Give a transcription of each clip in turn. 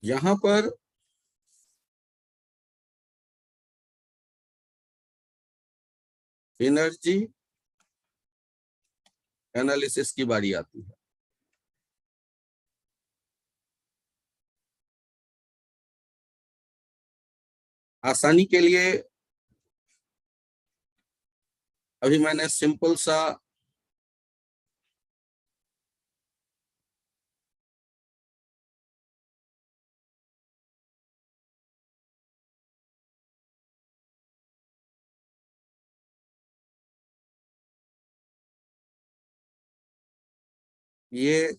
यहां पर energy analysis की बारी आती है। आसानी के लिए अभी मैंने सिंपल सा ये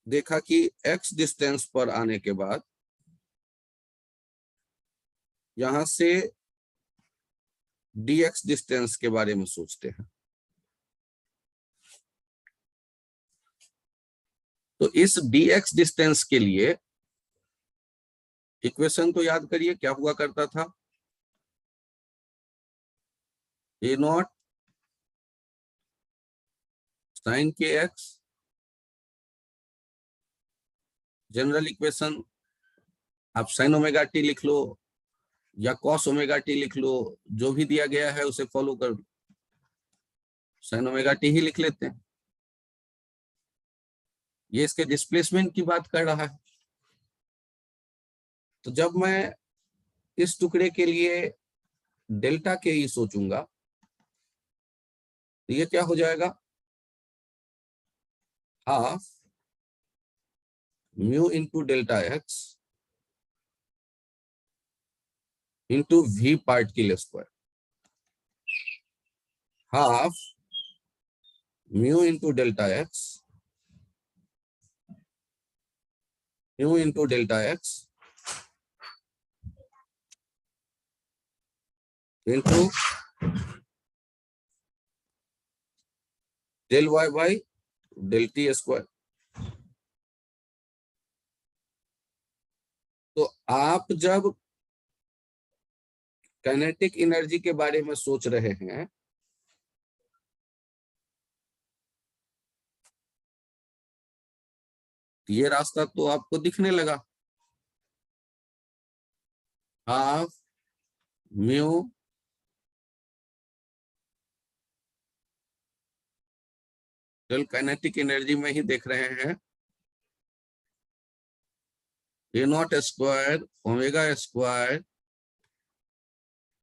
देखा कि x डिस्टेंस पर आने के बाद यहां से dx डिस्टेंस के बारे में सोचते हैं। तो इस dx डिस्टेंस के लिए इक्वेशन तो याद करिए, क्या हुआ करता था, a naught sine k x, general equation आप साइन ओमेगा टी लिख लो या कॉस ओमेगा टी लिख लो, जो भी दिया गया है उसे फॉलो कर लो, साइन ओमेगा टी ही लिख लेते हैं। ये इसके डिस्प्लेसमेंट की बात कर रहा है। तो जब मैं इस टुकड़े के लिए डेल्टा के ही सोचूंगा तो ये क्या हो जाएगा, half mu into delta x into v particle square, half mu into delta x mu into delta x into del y by del t square. तो आप जब काइनेटिक एनर्जी के बारे में सोच रहे हैं ये रास्ता तो आपको दिखने लगा, half mu del kinetic energy में ही देख रहे हैं, a naught square omega square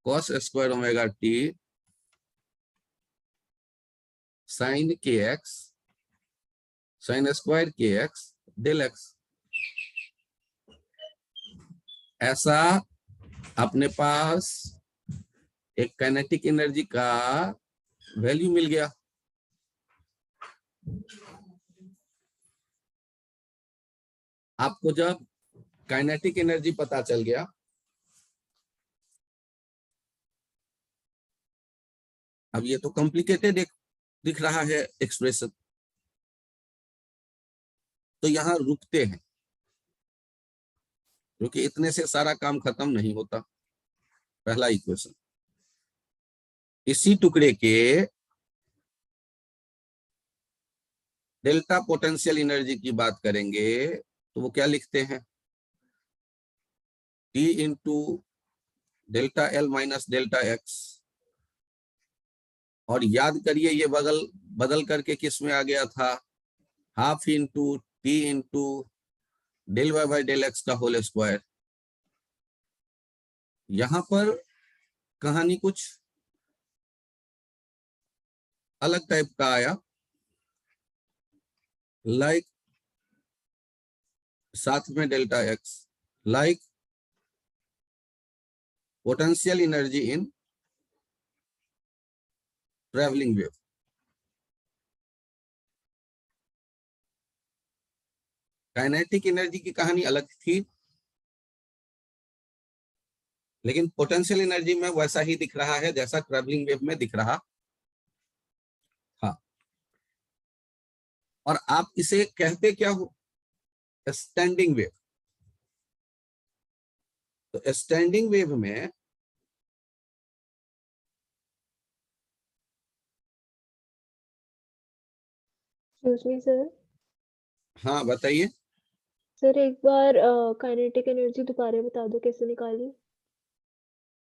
cos square omega t sine k x sine square k x del x. ऐसा अपने पास एक काइनेटिक एनर्जी का वैल्यू मिल गया। आपको जब काइनेटिक एनर्जी पता चल गया, अब ये तो कॉम्प्लिकेटेड दिख रहा है एक्सप्रेशन, तो यहां रुकते हैं क्योंकि इतने से सारा काम खत्म नहीं होता। पहला इक्वेशन, इसी टुकड़े के डेल्टा पोटेंशियल एनर्जी की बात करेंगे तो वो क्या लिखते हैं, T into delta L minus delta x, और याद करिए ये बदल करके किस में आ गया था, half into t into del y by del x का होल स्क्वायर। यहां पर कहानी कुछ अलग टाइप का आया, लाइक साथ में delta x, like potential energy in travelling wave. Kinetic energy की कहानी अलग थी, लेकिन पोटेंशियल एनर्जी में वैसा ही दिख रहा है जैसा ट्रेवलिंग वेव में दिख रहा। हाँ, और आप इसे कहते क्या हो, स्टैंडिंग वेव। तो स्टैंडिंग वेव में सर, हाँ बताइए, सर एक बार काइनेटिक एनर्जी दोबारा बता दो कैसे निकाली।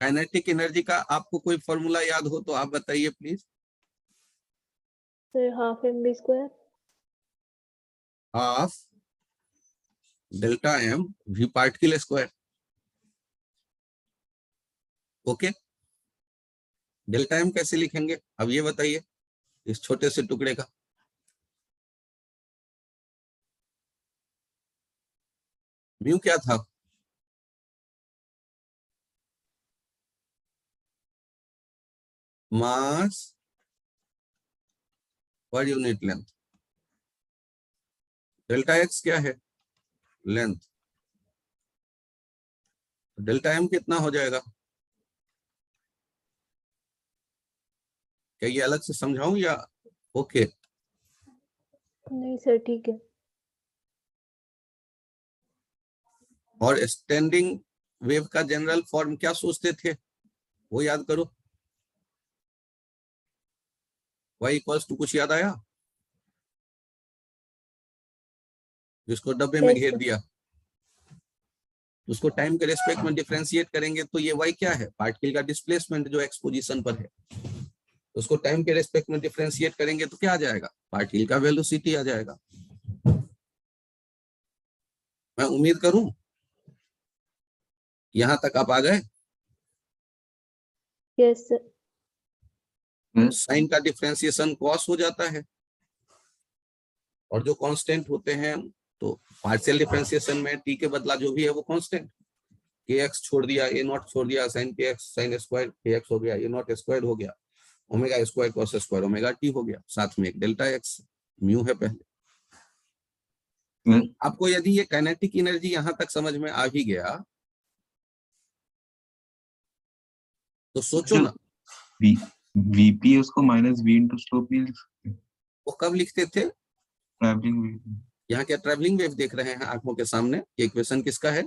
काइनेटिक एनर्जी का आपको कोई फॉर्मूला याद हो तो आप बताइए please. Sir half mv²। Half delta m v particle square. Okay, delta m कैसे लिखेंगे अब ये बताइए इस छोटे से टुकड़े का। म्यू क्या था? मास per unit length. Delta x क्या है? लेंथ। डेल्टा एम कितना हो जाएगा? क्या ये अलग से समझाऊं या ओके? नहीं सर ठीक है। और स्टैंडिंग वेव का जनरल फॉर्म क्या सोचते थे वो याद करो। y इक्वल्स टू कुछ याद आया? जिसको डब्बे में यस घेर सर। दिया उसको टाइम के रेस्पेक्ट में डिफरेंशिएट करेंगे तो ये y क्या है? पार्टिकल का डिस्प्लेसमेंट जो एक्स पोजीशन पर है। उसको टाइम के रेस्पेक्ट में डिफरेंशिएट करेंगे तो क्या आ जाएगा? पार्टिकल का वेलोसिटी आ जाएगा। मैं उम्मीद करूं यहां तक आप आ गए। Yes sir. साइन का डिफरेंशिएशन कॉस हो जाता है और जो कांस्टेंट होते हैं तो पार्शियल डिफरेंशिएशन में टी के बदला जो भी है वो कांस्टेंट। के एक्स छोड़ दिया, ए नॉट छोड़ दिया, sign k x sine square k x हो गया, ए नॉट स्क्वायर हो गया, omega square cos square omega T हो गया, साथ में एक डेल्टा एक्स म्यू है पहले। आपको यदि ये काइनेटिक एनर्जी यहां तक समझ में आ ही गया तो सोचो ना वीपी उसको माइनस वी इंटू स्लोप भी वो कब लिखते थे। ट्रैवलिंग वेव यहाँ क्या ट्रैवलिंग वेव देख रहे हैं आंखों के सामने? ये इक्वेशन किसका है?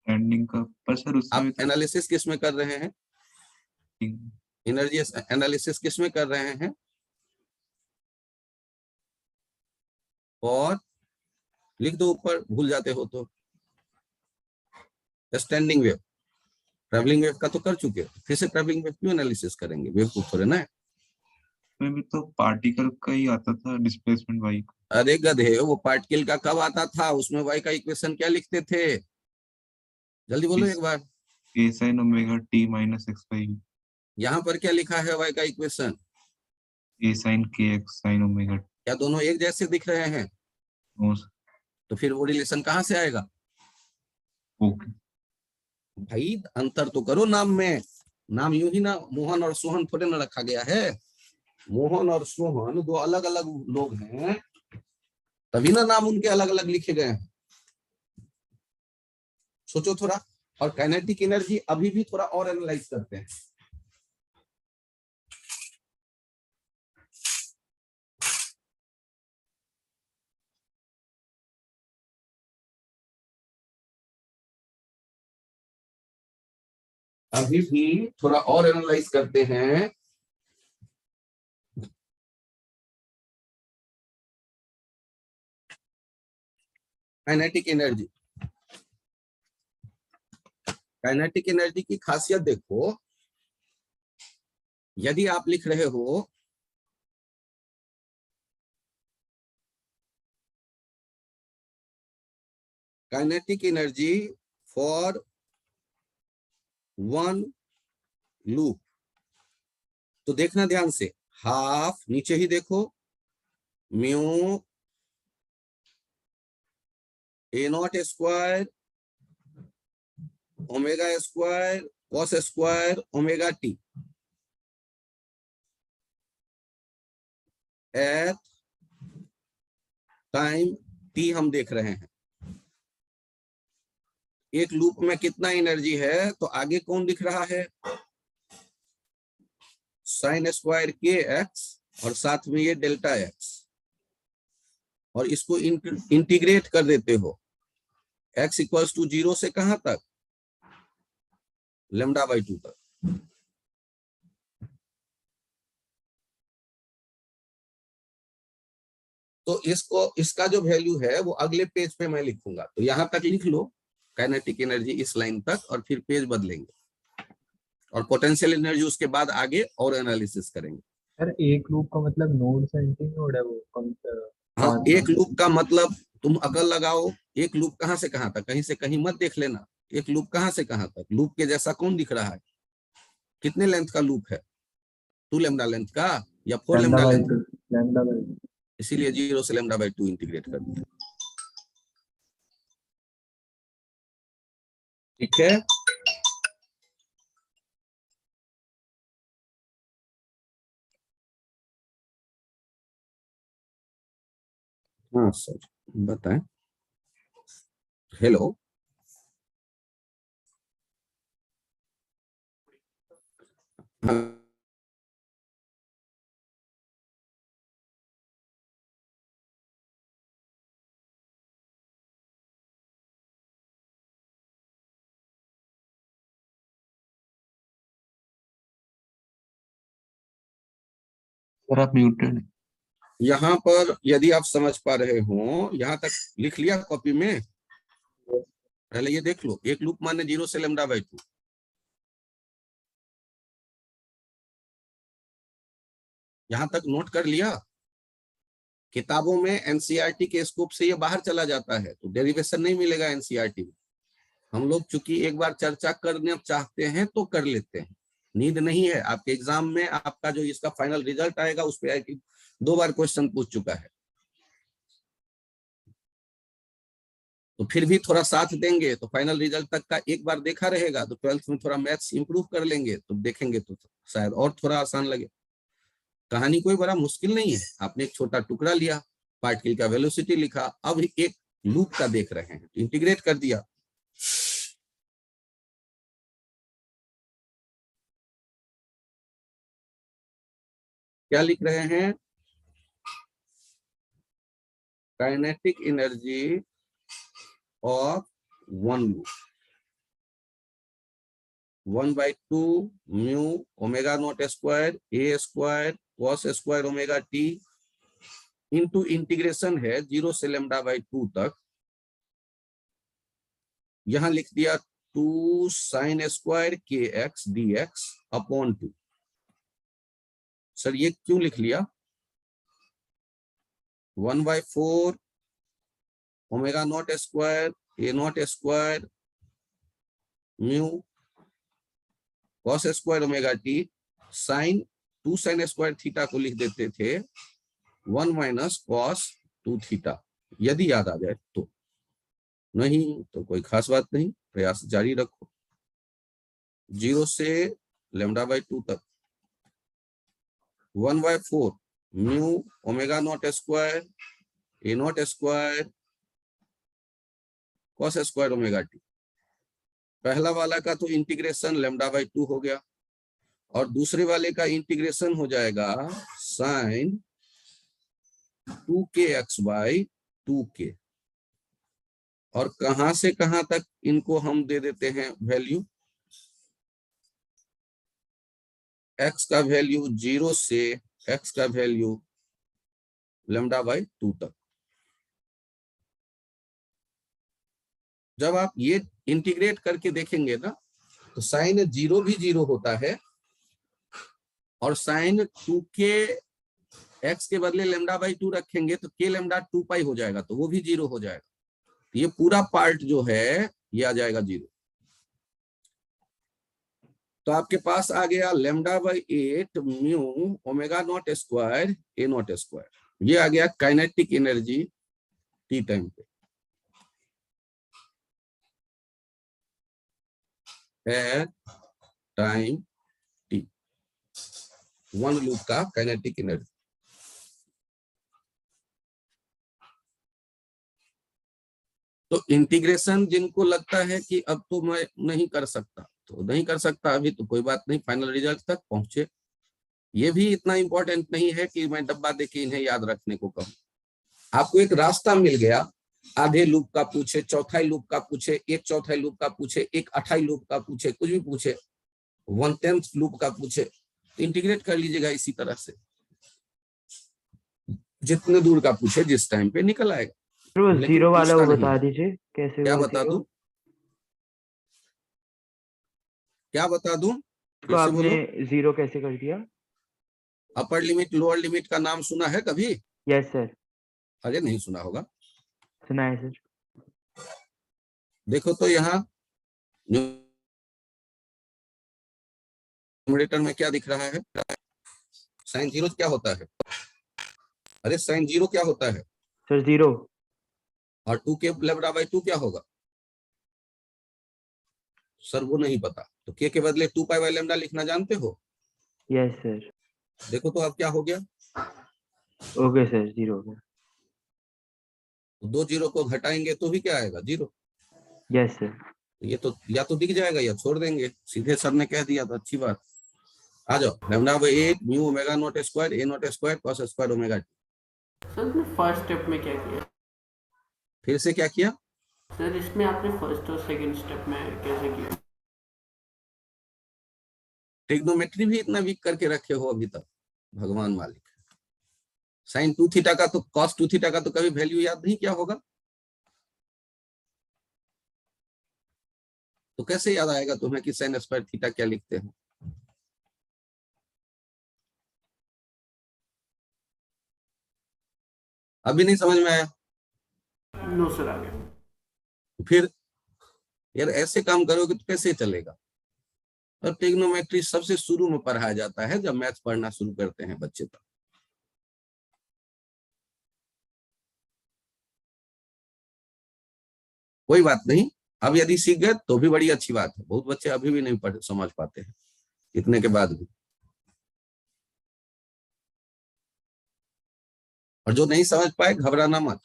एंडिंग का। पर सर उसमें आप एनालिसिस किस में कर रहे हैं? तो एनर्जी एनालिसिस किस में कर रहे हैं? और लिख दो ऊपर, भूल जाते हो तो। स्टैंडिंग वेव, ट्रैवलिंग वेव का तो कर चुके हो, फिर से ट्रैवलिंग वेव क्यों एनालिसिस करेंगे? वेव को थोड़े ना है। में भी तो पार्टिकल का ही आता था डिस्प्लेसमेंट वाई का। अरे गधे, वो पार्टिकल का कब आता था? उसमें y का इक्वेशन क्या लिखते थे? जल्दी बोलो एक बार। A sine omega t minus x y. यहाँ पर क्या लिखा है y का equation? A sine k x sine omega. क्या दोनों एक जैसे दिख रहे हैं? तो फिर वो रिलेशन कहाँ से आएगा? ओके भाई अंतर तो करो नाम में। नाम यूं ही ना मोहन और सोहन थोड़े ना रखा गया है। मोहन और सोहन दो अलग अलग लोग हैं, तभी ना नाम उनके अलग अलग लिखे गए हैं। सोचो थोड़ा। और काइनेटिक एनर्जी अभी भी थोड़ा और एनालाइज करते हैं। अभी भी थोड़ा और एनालाइज करते हैं। काइनेटिक एनर्जी, काइनेटिक एनर्जी की खासियत देखो। यदि आप लिख रहे हो kinetic energy for one loop तो देखना ध्यान से, हाफ नीचे ही देखो, mu a naught square omega square cos square omega t at time t हम देख रहे हैं। एक लूप में कितना एनर्जी है तो आगे कौन दिख रहा है? साइन स्क्वायर के एक्स और साथ में ये डेल्टा एक्स, और इसको इंटीग्रेट कर देते हो x इक्वल्स टू 0 से कहां तक? λ/2 तक। तो इसको, इसका जो वैल्यू है वो अगले पेज पे मैं लिखूंगा। तो यहां तक लिख लो काइनेटिक एनर्जी इस लाइन तक, और फिर पेज बदलेंगे और पोटेंशियल एनर्जी उसके बाद आगे और एनालिसिस करेंगे। सर एक लूप का मतलब नोड से एंटी नोड है वो हाँ, पाथ एक लूप का मतलब तुम अकल लगाओ, एक लूप कहां से कहां तक, कहीं से कहीं मत देख लेना। एक लूप कहां से कहां तक, लूप के जैसा कौन दिख रहा है, कितने लेंथ का लूप है, 2 लैम्डा लेंथ का या 4 lambda lambda by length? 2 lambda by 2। इसीलिए 0 से लैम्डा बाई 2 इंटीग्रेट कर दिया। ठीक है, हाँ सर बताएं। हेलो, हाँ सर आप म्यूटेड। यहाँ पर यदि आप समझ पा रहे हो, यहाँ तक लिख लिया कॉपी में, पहले ये देख लो, एक लूप माने 0 से लैम्डा बाई 2। यहाँ तक नोट कर लिया। किताबों में एनसीईआरटी के स्कोप से ये बाहर चला जाता है, तो डेरिवेशन नहीं मिलेगा एनसीईआरटी में। हम लोग चूंकि एक बार चर्चा करना चाहते हैं तो कर लेते हैं, नीड नहीं है। आपके एग्जाम में आपका जो इसका फाइनल रिजल्ट आएगा उस पे 2 बार क्वेश्चन पूछ चुका है, तो फिर भी थोड़ा साथ देंगे तो फाइनल रिजल्ट तक का एक बार देखा रहेगा, तो 12th में थोड़ा मैथ्स इंप्रूव कर लेंगे तो देखेंगे तो शायद और थोड़ा आसान लगे। कहानी कोई बड़ा मुश्किल नहीं है, आपने एक छोटा टुकड़ा लिया, पार्टिकल का वेलोसिटी लिखा, अब एक लूप का देख रहे हैं तो इंटीग्रेट कर दिया। क्या लिख रहे हैं, kinetic energy of one loop 1/2 mu omega naught square a square cos square omega T into integration है 0 से लैम्डा बाई 2 तक। यहां लिख दिया 2 sine square k x d x upon 2। Sir ये क्यों लिख लिया, 1/4 omega naught square a naught square mu cos square omega t sine 2 sine square theta को लिख देते थे 1 माइनस कॉस 2 थीटा, यदि याद आ जाए तो। नहीं तो कोई खास बात नहीं, प्रयास जारी रखो। 0 से लैम्डा बाई 2 तक 1/4 mu omega naught square a naught square cos square omega T. पहला वाला का तो इंटीग्रेशन लैम्डा बाई 2 हो गया, और दूसरे वाले का इंटीग्रेशन हो जाएगा sign 2k x by 2k। और कहां से कहां तक इनको हम दे देते हैं वैल्यू, x का वैल्यू 0 से x का वैल्यू लैम्डा बाई 2 तक। जब आप ये इंटीग्रेट करके देखेंगे ना, तो साइन 0 भी 0 होता है, और साइन 2k x के बदले लैम्डा बाई 2 रखेंगे तो k लैम्डा 2 पाई हो जाएगा, तो वो भी 0 हो जाएगा। तो ये पूरा पार्ट जो है ये आ जाएगा 0। तो आपके पास आ गया lambda by 8 mu omega naught square a naught square, ये आ गया काइनेटिक एनर्जी टी टाइम पे at time t, one loop का काइनेटिक एनर्जी। तो इंटीग्रेशन जिनको लगता है कि अब तो मैं नहीं कर सकता, तो नहीं कर सकता अभी, तो कोई बात नहीं, फाइनल रिजल्ट तक पहुंचे। ये भी इतना इंपॉर्टेंट नहीं है कि मैं डब्बा देके इन्हें याद रखने को कहूं। आपको एक रास्ता मिल गया, आधे लूप का पूछे, चौथाई लूप का पूछे, 1/4 लूप का पूछे, 1/8 लूप का पूछे, कुछ भी पूछे, 1/10 लूप का पूछे, तो इंटीग्रेट कर लीजिएगा इसी तरह से। जितने दूर का पूछे जिस टाइम पे निकल आएगा, फिर वो लेकिन जीरो वाला पूछता वो नहीं बता है। दीजिए कैसे क्या हुआ बता जीरो। दूं, क्या बता दूं, इसको फिर से आपने बोलो। जीरो कैसे कर दिया। अपर लिमिट लोअर लिमिट का नाम सुना है कभी? यस सर, अरे नहीं सुना होगा। सुना है सर। देखो तो यहाँ न्यूमरेटर में क्या दिख रहा है, साइन जीरो क्या होता है? अरे साइन जीरो क्या होता है? Sir zero. और 2 के लैम्डा बाई 2 क्या होगा? सर वो नहीं पता, तो के बदले 2 पाई बाई लैम्डा लिखना जानते हो? Yes sir. देखो तो अब क्या हो गया, ओके सर, जीरो हो गया। तो 2 जीरो को घटाएंगे तो भी क्या आएगा, जीरो। Yes sir. ये तो या तो दिख जाएगा या छोड़ देंगे, सीधे सर ने कह दिया तो अच्छी बात। आ जाओ, lambda by 8 mu omega naught square a naught square cos square omega T. Sir आपने फर्स्ट स्टेप में क्या किया? फिर से क्या किया? सर इसमें आपने फर्स्ट और सेकंड स्टेप में कैसे किया? ट्रिग्नोमेट्री भी इतना वीक करके रखे हो अभी तक, भगवान मालिक। साइन 2 थीटा का तो कॉस 2 थीटा का तो कभी वैल्यू याद नहीं किया होगा, तो कैसे याद आएगा तुम्हें कि साइन स्क्वायर थीटा क्या लिखते हैं? अभी नहीं समझ में आया? नो सर, आ गया। फिर यार ऐसे काम करोगे तो कैसे चलेगा? और ट्रिग्नोमेट्री सबसे शुरू में पढ़ाया जाता है जब मैथ पढ़ना शुरू करते हैं बच्चे तक। कोई बात नहीं, अब यदि सीख गए तो भी बड़ी अच्छी बात है। बहुत बच्चे अभी भी नहीं पढ़ समझ पाते हैं इतने के बाद भी। और जो नहीं समझ पाए घबराना मत,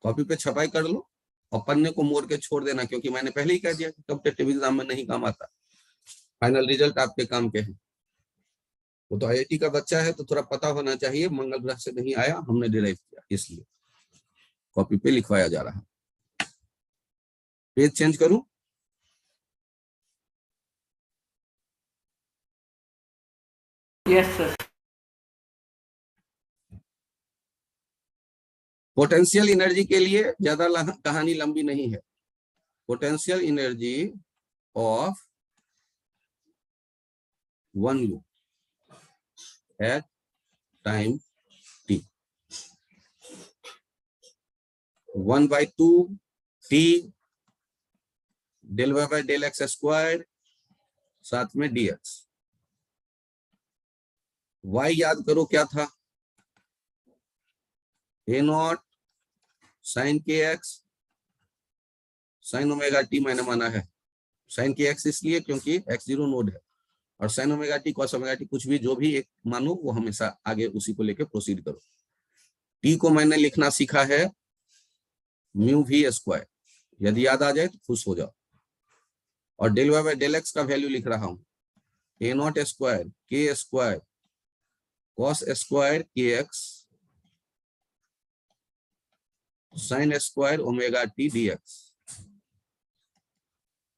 कॉपी पे छपाई कर लो और पन्ने को मोड़ के छोड़ देना, क्योंकि मैंने पहले ही कह दिया कि कॉम्पिटिटिव एग्जाम में नहीं काम आता, फाइनल रिजल्ट आपके काम के हैं। वो तो आईआईटी का बच्चा है तो थोड़ा पता होना चाहिए, मंगल ग्रह से नहीं आया, हमने डिराइव किया, इसलिए कॉपी पे लिखवाया जा रहा है। पेज चेंज करूं? Yes sir. पोटेंशियल एनर्जी के लिए ज्यादा कहानी लंबी नहीं है। Potential energy of one loop at time t 1/2 t del y by del x square साथ में dx। y याद करो क्या था, a naught sine k x sine omega t मैंने माना है। साइन के एक्स इसलिए क्योंकि x0 नोड है, और sign omega T cos omega T कुछ भी जो भी एक मानो वो हमेशा आगे उसी को लेकर प्रोसीड करो। टी को मैंने लिखना सीखा है म्यू वी स्क्वायर, यदि याद आ जाए तो खुश हो जाओ। और del y by del x का वैल्यू लिख रहा हूं a naught square k square cos square k x sine square omega t d x.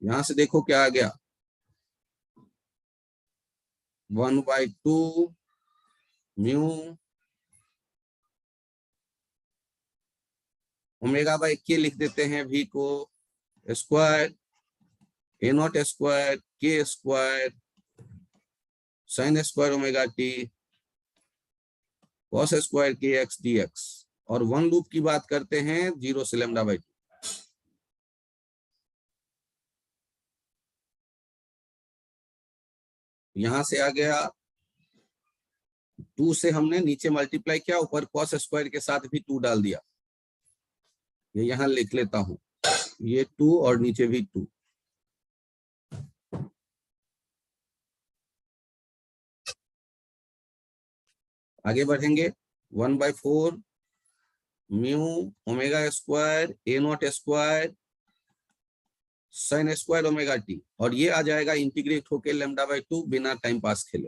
यहां से देखो क्या आ गया, 1/2 म्यू ओमेगा बाय के लिख देते हैं वी को square a naught square k square sine square omega T cos square k x d x. और वन लूप की बात करते हैं 0 से लैम्डा बाई 2। यहां से आ गया 2 से हमने नीचे मल्टीप्लाई किया, ऊपर कॉस स्क्वायर के साथ भी 2 डाल दिया। ये यहां लिख लेता हूं, ये 2 और नीचे भी 2। आगे बढ़ेंगे 1/4 mu omega square a naught square sine square omega T, और ये आ जाएगा इंटीग्रेट होके लैम्डा बाई 2 बिना टाइम पास खेले।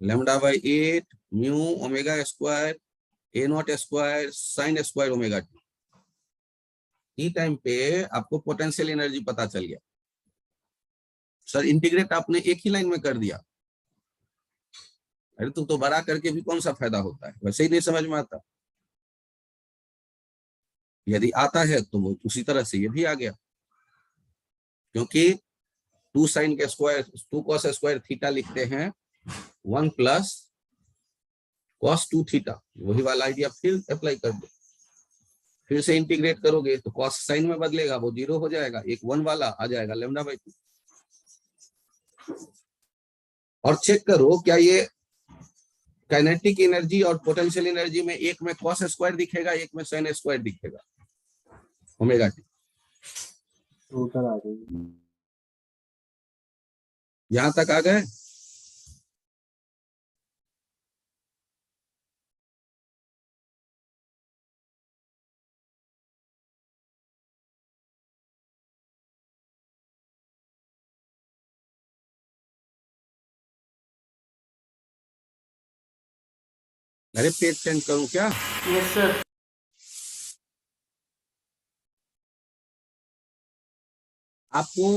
Lambda by 8 mu omega square a naught square sine square omega T. E time पे आपको पोटेंशियल एनर्जी पता चल गया। सर इंटीग्रेट आपने एक ही लाइन में कर दिया, अरे तो बड़ा करके भी कौन सा फायदा होता है, वैसे ही नहीं समझ में आता। यदि आता है तो वो उसी तरह से ये भी आ गया, क्योंकि 2 sin के स्क्वायर 2 cos स्क्वायर थीटा लिखते हैं 1 प्लस cos 2 थीटा, वही वाला आइडिया फिर अप्लाई कर दो। फिर से इंटीग्रेट करोगे तो cos साइन में बदलेगा, वो 0 हो जाएगा, एक 1 वाला आ जाएगा λ/2। और चेक करो क्या ये काइनेटिक एनर्जी और पोटेंशियल एनर्जी में एक में cos स्क्वायर दिखेगा, एक में sin स्क्वायर दिखेगा, ओमेगा टी। टोटल आ गई। यहां तक आ गए? अरे पेज चेंज करूं क्या? Yes sir. आपको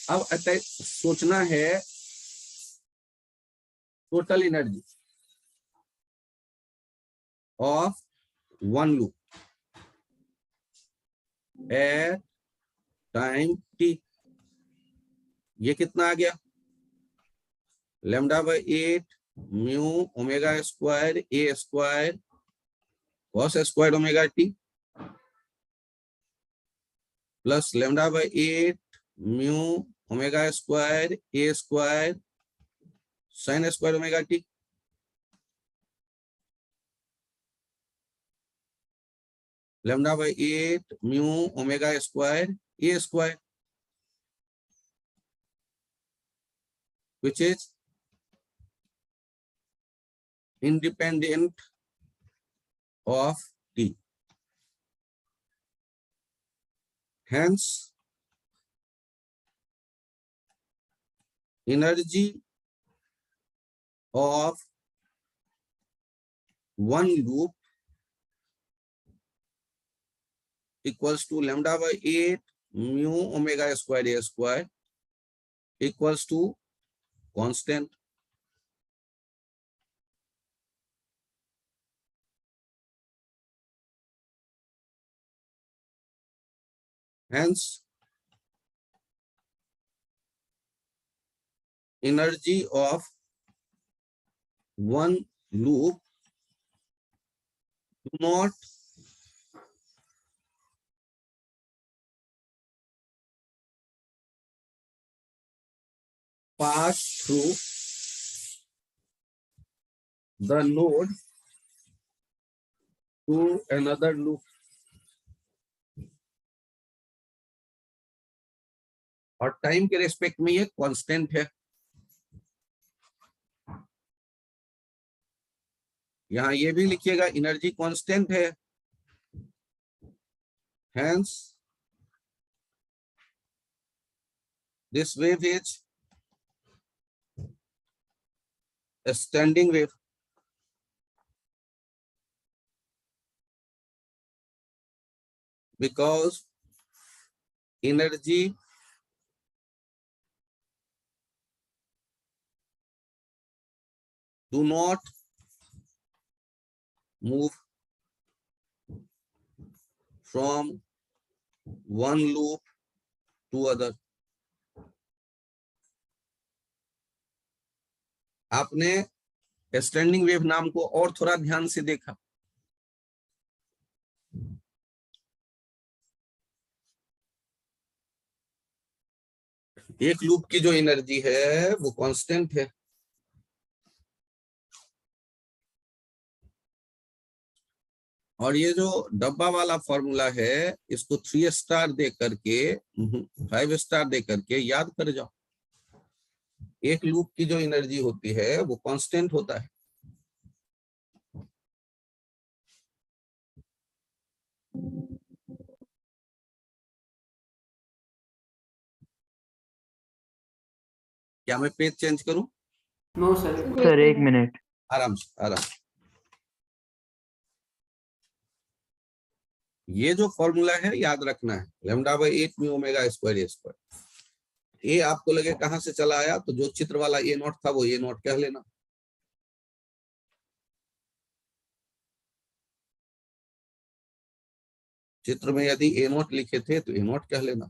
अब सोचना है total energy of one loop at time t. ये कितना आ गया? λ/8 mu omega square a square cos square omega t plus λ/8 mu omega square a square sin square omega t. λ/8 mu omega square a square, which is independent of t. Hence, energy of one loop equals to λ/8 mu omega square a square equals to constant. Hence, energy of one loop do not pass through the node to another loop. और time के respect में ये constant है। यहां ये भी लिखिएगा energy constant है। Hence, this wave is a standing wave. Because energy do not move from one loop to other. आपने स्टैंडिंग वेव नाम को और थोड़ा ध्यान से देखा, एक लूप की जो एनर्जी है वो कांस्टेंट है, और ये जो डब्बा वाला फॉर्मूला है इसको 3 स्टार दे करके 5 स्टार दे करके याद कर जाओ। एक लूप की जो एनर्जी होती है वो कांस्टेंट होता है। क्या मैं पेज चेंज करूं? No sir. सर एक मिनट। आराम से आराम। ये जो फॉर्मूला है याद रखना है, λ/8 mu omega square a square. ए आपको लगे कहां से चला आया, तो जो चित्र वाला ए नॉट था वो ए नॉट कह लेना। चित्र में यदि ए नॉट लिखे थे तो ए नॉट कह लेना।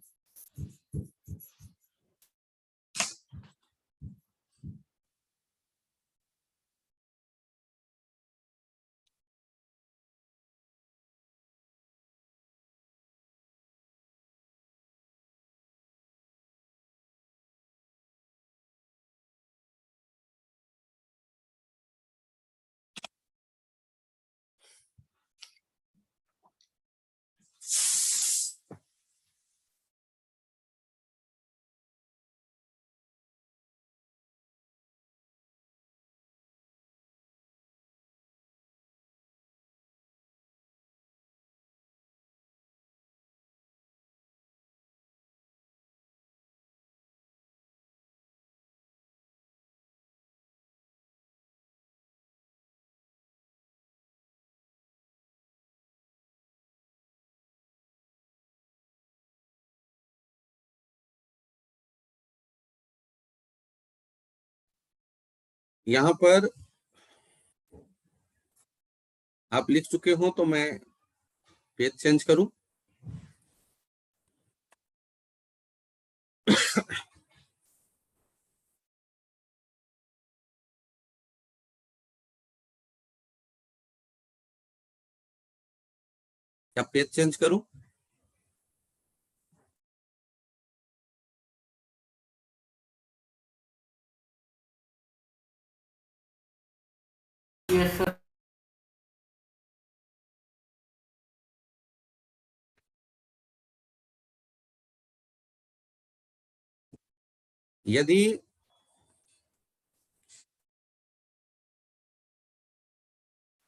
यहां पर आप लिख चुके हो तो मैं पेज चेंज करूं। क्या पेज चेंज करूं? Yes, sir. यदि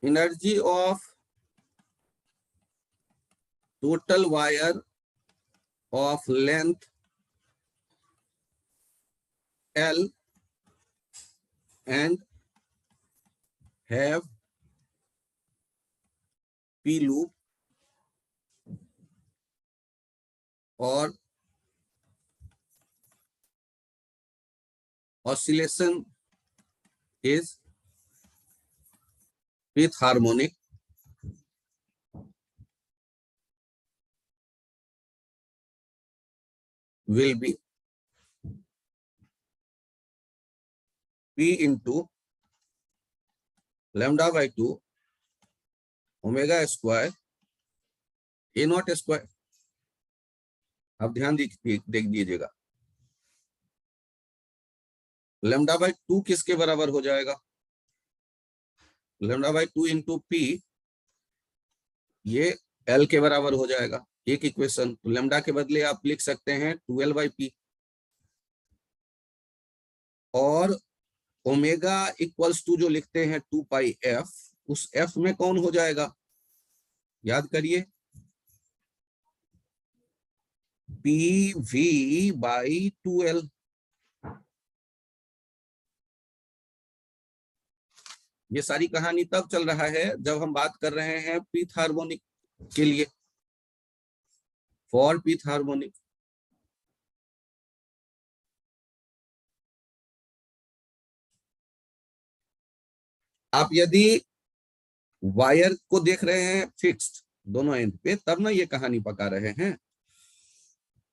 energy of total wire of length L and have P loop or oscillation is with harmonic will be P into lambda by 2 omega square A naught square। अब ध्यान देख दीजिएगा, lambda by 2 किसके बराबर हो जाएगा? Lambda by 2 into P, ये L के बराबर हो जाएगा। एक इक्वेशन, तो लैम्डा के बदले आप लिख सकते हैं 2L बाई पी, और ओमेगा इक्वल्स टू जो लिखते हैं 2 पाई एफ, उस एफ में कौन हो जाएगा? याद करिए, पी वी बाई 2L। ये सारी कहानी तब चल रहा है जब हम बात कर रहे हैं पीथ हार्मोनिक के लिए, फॉर पीथ हार्मोनिक। आप यदि वायर को देख रहे हैं फिक्स्ड दोनों एंड पे, तब ना ये कहानी पका रहे हैं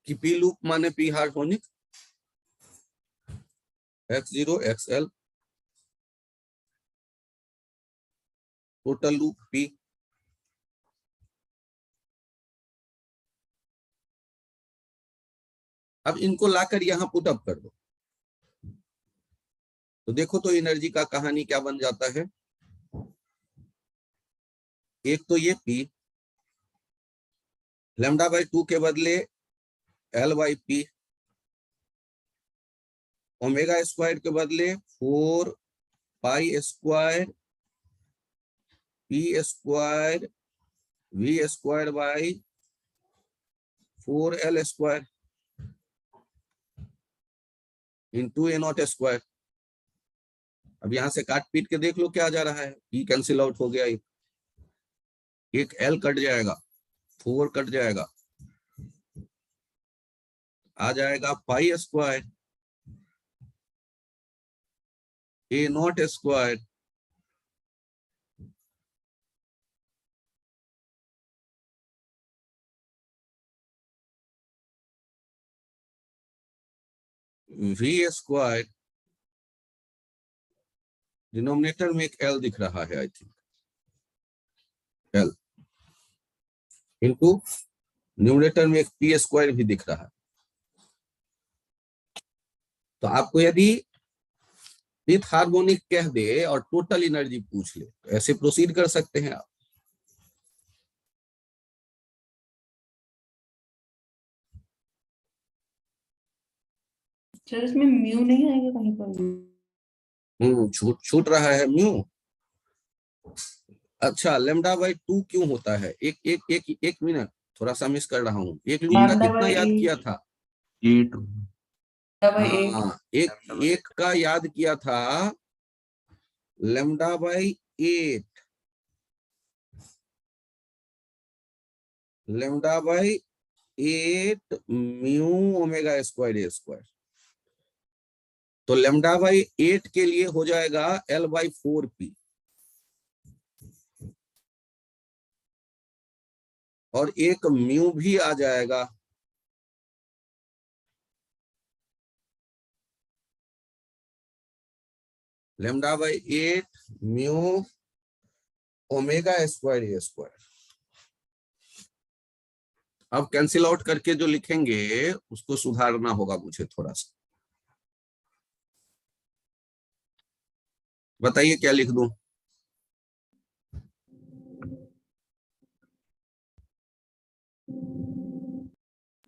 कि पी लूप माने P harmonic, X0 XL total loop P. अब इनको लाकर यहां पुट अप कर दो, तो देखो तो एनर्जी का कहानी क्या बन जाता है। एक तो ये पी, लैम्डा बाई 2 के बदले L by P, omega square के बदले 4 pi square P square v square by 4L square into a naught square. अब यहां से काट पीट के देख लो क्या आ जा रहा है, पी कैंसिल आउट हो गया, एक एल कट जाएगा, 4 कट जाएगा, आ जाएगा pi square a naught square v square, denominator में एक एल दिख रहा है, I think L, into numerator में एक पी स्क्वायर भी दिख रहा है। तो आपको यदि विथ हार्मोनिक कह दे और टोटल एनर्जी पूछ ले तो ऐसे प्रोसीड कर सकते हैं आप। सर इसमें म्यू नहीं आएगा कहीं पर? छूट रहा है म्यू। अच्छा, लेमडा बाई 2 क्यों होता है? एक मिनट, थोड़ा सा मिस कर रहा हूँ। एक लूप का लैम्डा कितना बाई याद 8 किया था? 8 हाँ, एक का याद किया था lambda by 8, lambda by 8 mu omega square a square. तो लेमडा बाई 8 के लिए हो जाएगा एल बाई 4 पी, और एक म्यू भी आ जाएगा lambda by 8 mu omega square a square. अब कैंसिल आउट करके जो लिखेंगे उसको सुधारना होगा मुझे थोड़ा सा। बताइए क्या लिख दूं?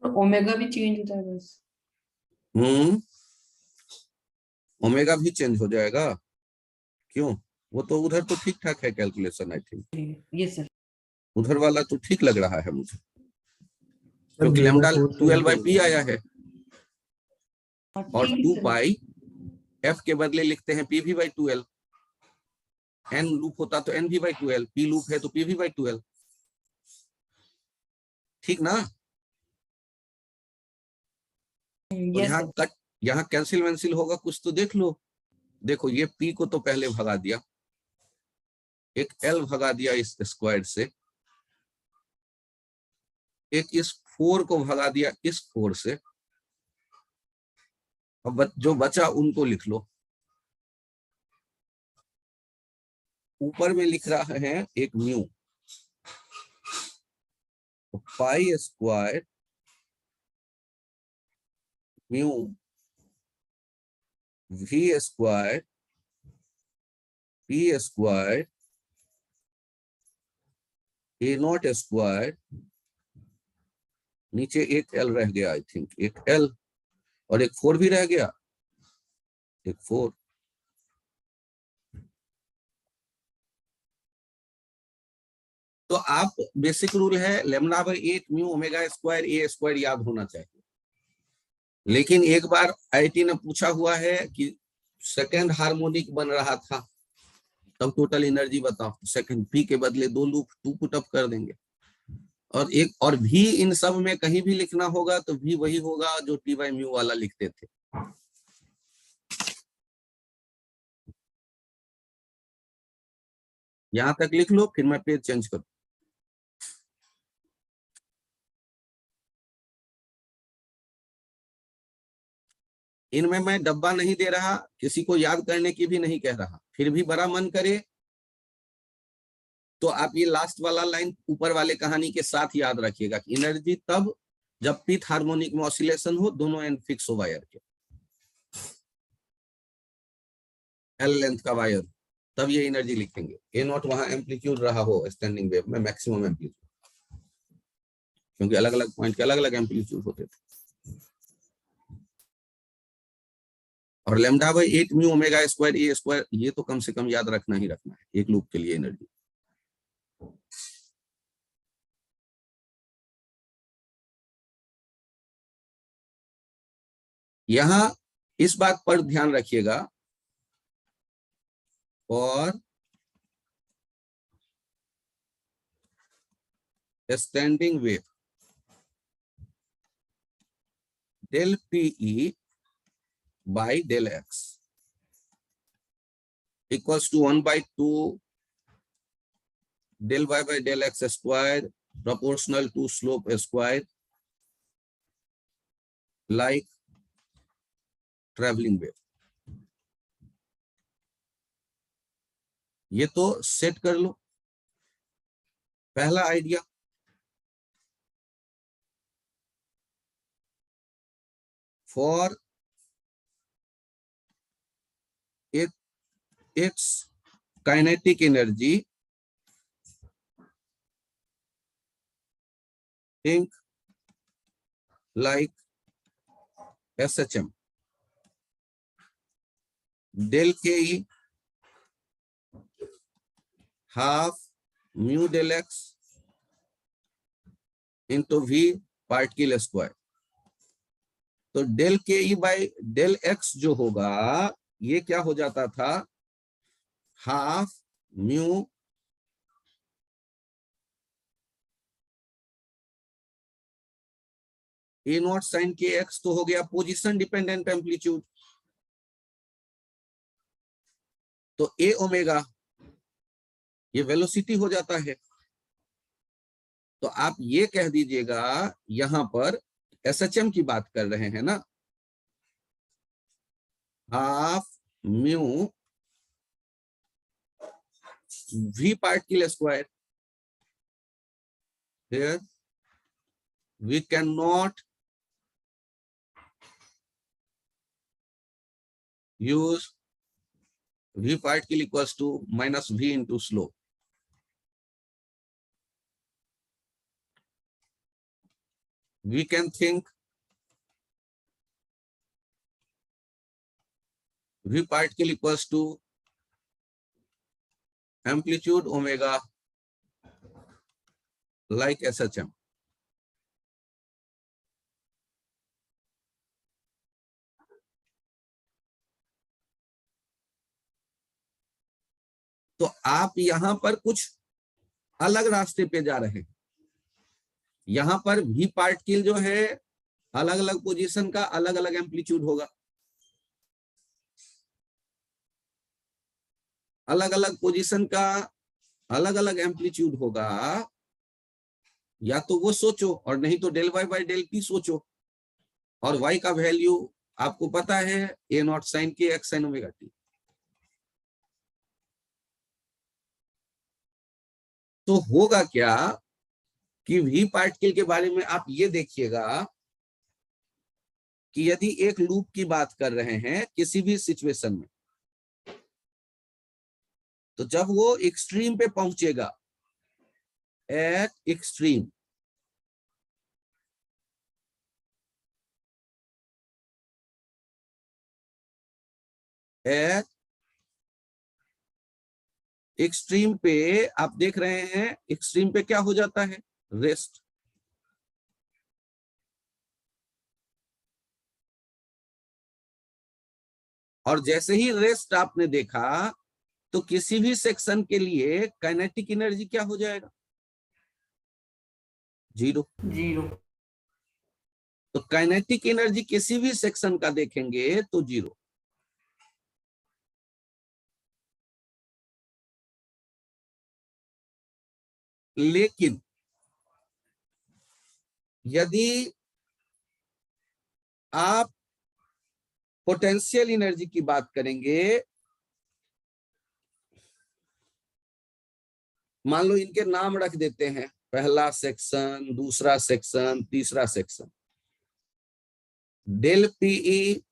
ओमेगा भी चेंज होता है बस। ओमेगा भी चेंज हो जाएगा? क्यों? वो तो उधर तो ठीक ठाक है कैलकुलेशन, आई थिंक ये सर उधर वाला तो ठीक लग रहा है मुझे, क्योंकि लेमडा 12 बाई पी आया है और 2 पाई एफ के बदले लिखते हैं पी भी बाई 12। एन लूप होता तो एन भी बाई 12, पी लूप है तो पी भी बाई 12, ठीक ना? तो यहाँ कट, यहाँ कैंसिल वैंसिल होगा कुछ तो देख लो। देखो ये पी को तो पहले भगा दिया, एक एल भगा दिया इस स्क्वायर से, एक इस 4 को भगा दिया इस 4 से, अब जो बचा उनको लिख लो। ऊपर में लिख रहा है एक म्यू, तो pi square mu v square P square a naught square, नीचे एक एल रह गया, आई थिंक एक एल और एक 4 भी रह गया, एक 4। तो आप बेसिक रूल है lambda by 8 mu omega square a square याद होना चाहिए। लेकिन एक बार आईटी ने पूछा हुआ है कि सेकेंड हार्मोनिक बन रहा था तब टोटल एनर्जी बताओ, सेकंड पी के बदले 2 लूप 2 पुट अप कर देंगे, और एक और भी इन सब में कहीं भी लिखना होगा तो भी वही होगा जो टी बाई म्यू वाला लिखते थे। यहां तक लिख लो, फिर मैं पेज चेंज करूं। इनमें मैं डब्बा नहीं दे रहा, किसी को याद करने की भी नहीं कह रहा, फिर भी बड़ा मन करे तो आप ये लास्ट वाला लाइन ऊपर वाले कहानी के साथ याद रखिएगा कि एनर्जी तब जब पिथ हार्मोनिक में ऑसिलेशन हो, दोनों एंड फिक्स हो वायर के, एल लेंथ का वायर, तब ये एनर्जी लिखेंगे। ए नॉट वहां एम्पलीट्यूड रहा हो स्टैंडिंग वेव में मैक्सिमम एम्पलीट्यूड, क्योंकि अलग अलग पॉइंट के अलग अलग एम्पलीट्यूड होते थे। और lambda by 8 mu omega square a square, ये तो कम से कम याद रखना ही रखना है एक लूप के लिए एनर्जी। यहां इस बात पर ध्यान रखिएगा, और standing wave del PE by del x equals to 1/2 del y by del x square proportional to slope square, like travelling wave. ये तो सेट कर लो पहला idea. For its kinetic energy, think like SHM. Del KE half mu del X into V particle square। तो del KE by del X जो होगा ये क्या हो जाता था, half mu a naught sine k x, तो हो गया पोजीशन डिपेंडेंट एम्पलीट्यूड। तो ए ओमेगा ये वेलोसिटी हो जाता है। तो आप ये कह दीजिएगा यहां पर एसएचएम की बात कर रहे हैं ना, half mu v particle square। Here we cannot use v particle equals to minus v into slope। We can think v particle equals to amplitude omega like SHM। तो आप यहां पर कुछ अलग रास्ते पे जा रहे हैं। यहां पर भी पार्टिकल जो है अलग अलग पोजीशन का अलग अलग एम्पलीट्यूड होगा, अलग अलग पोजीशन का अलग अलग एम्पलीट्यूड होगा। या तो वो सोचो और नहीं तो del y by del P सोचो, और y का वैल्यू आपको पता है a naught sine k x sine omega t. तो होगा क्या कि v पार्टिकल के बारे में आप ये देखिएगा कि यदि एक लूप की बात कर रहे हैं किसी भी सिचुएशन में, तो जब वो एक्सट्रीम पे पहुंचेगा, एट एक्सट्रीम, एट एक्सट्रीम पे आप देख रहे हैं एक्सट्रीम पे क्या हो जाता है, रेस्ट। और जैसे ही रेस्ट आपने देखा तो किसी भी सेक्शन के लिए काइनेटिक एनर्जी क्या हो जाएगा, जीरो। जीरो। तो काइनेटिक एनर्जी किसी भी सेक्शन का देखेंगे तो जीरो। लेकिन यदि आप पोटेंशियल एनर्जी की बात करेंगे, मान लो इनके नाम रख देते हैं, पहला सेक्शन, दूसरा सेक्शन, तीसरा section. Del PE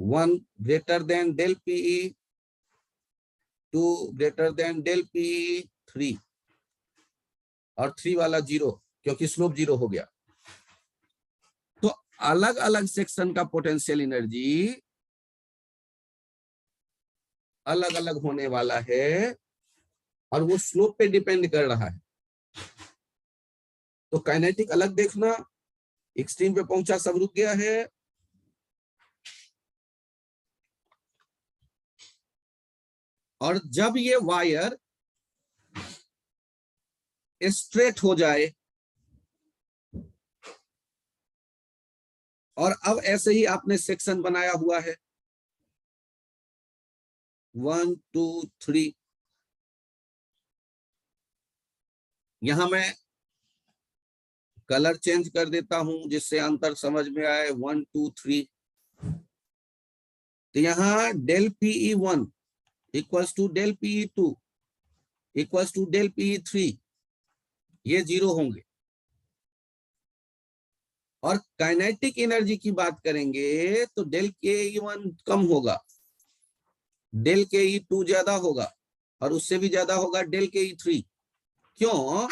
1 greater than del PE 2 greater than del PE 3, और 3 वाला जीरो क्योंकि स्लोप जीरो हो गया। तो अलग अलग सेक्शन का पोटेंशियल एनर्जी अलग अलग होने वाला है और वो स्लोप पे डिपेंड कर रहा है। तो काइनेटिक अलग देखना, एक्सट्रीम पे पहुंचा सब रुक गया है, और जब ये वायर स्ट्रेट हो जाए, और अब ऐसे ही आपने सेक्शन बनाया हुआ है 1 2 3, यहां मैं कलर चेंज कर देता हूं जिससे अंतर समझ में आए। 1 2 3 तो यहाँ del PE1 equals to del PE2 equals to del PE3 ये 0 होंगे। और काइनेटिक एनर्जी की बात करेंगे तो डेल KE1 कम होगा, डेल KE2 ज्यादा होगा और उससे भी ज्यादा होगा डेल KE3। क्यों?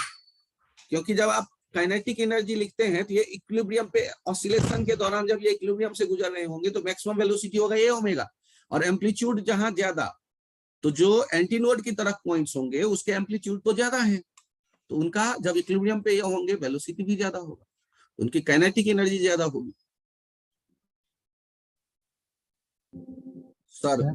क्योंकि जब आप काइनेटिक एनर्जी लिखते हैं तो ये इक्विलिब्रियम पे ऑसिलेशन के दौरान जब ये इक्विलिब्रियम से गुजर रहे होंगे तो मैक्सिमम वेलोसिटी होगा ये ओमेगा, और एम्पलीट्यूड जहां ज्यादा तो जो एंटीनोड की तरफ पॉइंट्स होंगे उसके एम्पलीट्यूड तो ज्यादा है, तो उनका जब इक्विलिब्रियम पे ये होंगे वेलोसिटी भी ज्यादा होगा, उनकी काइनेटिक एनर्जी ज्यादा होगी। सर